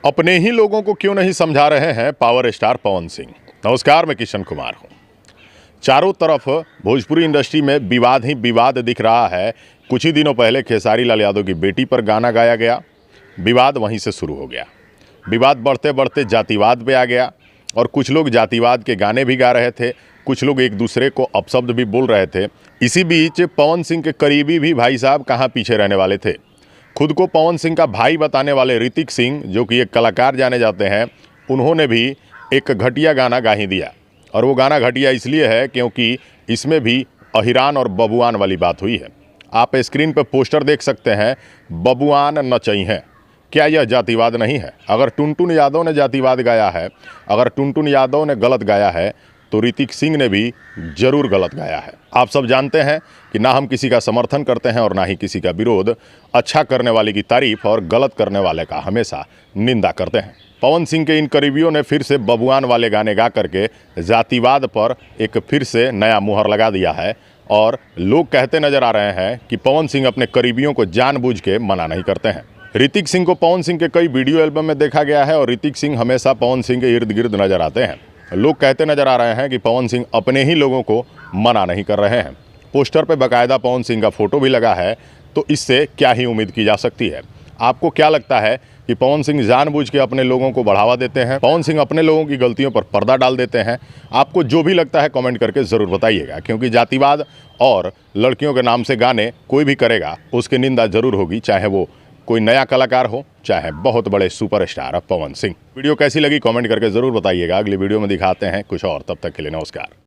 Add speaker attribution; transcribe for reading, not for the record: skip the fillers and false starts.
Speaker 1: अपने ही लोगों को क्यों नहीं समझा रहे हैं पावर स्टार पवन सिंह। नमस्कार, मैं किशन कुमार हूं। चारों तरफ भोजपुरी इंडस्ट्री में विवाद ही विवाद दिख रहा है। कुछ ही दिनों पहले खेसारी लाल यादव की बेटी पर गाना गाया गया, विवाद वहीं से शुरू हो गया। विवाद बढ़ते बढ़ते जातिवाद पे आ गया और कुछ लोग जातिवाद के गाने भी गा रहे थे, कुछ लोग एक दूसरे को अपशब्द भी बोल रहे थे। इसी बीच पवन सिंह के करीबी भी भाई साहब कहाँ पीछे रहने वाले थे। खुद को पवन सिंह का भाई बताने वाले ऋतिक सिंह, जो कि एक कलाकार जाने जाते हैं, उन्होंने भी एक घटिया गाना गा ही दिया। और वो गाना घटिया इसलिए है क्योंकि इसमें भी अहिरान और बबुआन वाली बात हुई है। आप स्क्रीन पर पोस्टर देख सकते हैं, बबुआन नचई हैं। क्या यह जातिवाद नहीं है? अगर टुनटुन यादव ने जातिवाद गाया है, अगर टुनटुन यादव ने गलत गाया है, तो ऋतिक सिंह ने भी जरूर गलत गाया है। आप सब जानते हैं कि ना हम किसी का समर्थन करते हैं और ना ही किसी का विरोध। अच्छा करने वाले की तारीफ और गलत करने वाले का हमेशा निंदा करते हैं। पवन सिंह के इन करीबियों ने फिर से बबुआन वाले गाने गा करके जातिवाद पर एक फिर से नया मुहर लगा दिया है। और लोग कहते नजर आ रहे हैं कि पवन सिंह अपने करीबियों को जानबूझ के मना नहीं करते हैं। ऋतिक सिंह को पवन सिंह के कई वीडियो एल्बम में देखा गया है और ऋतिक सिंह हमेशा पवन सिंह के इर्द गिर्द नजर आते हैं। लोग कहते नजर आ रहे हैं कि पवन सिंह अपने ही लोगों को मना नहीं कर रहे हैं। पोस्टर पे बाकायदा पवन सिंह का फोटो भी लगा है, तो इससे क्या ही उम्मीद की जा सकती है। आपको क्या लगता है कि पवन सिंह जानबूझ के अपने लोगों को बढ़ावा देते हैं? पवन सिंह अपने लोगों की गलतियों पर पर्दा डाल देते हैं? आपको जो भी लगता है कमेंट करके ज़रूर बताइएगा, क्योंकि जातिवाद और लड़कियों के नाम से गाने कोई भी करेगा उसकी निंदा जरूर होगी, चाहे वो कोई नया कलाकार हो, चाहे बहुत बड़े सुपरस्टार पवन सिंह। वीडियो कैसी लगी कमेंट करके ज़रूर बताइएगा। अगली वीडियो में दिखाते हैं कुछ और, तब तक के लिए नमस्कार।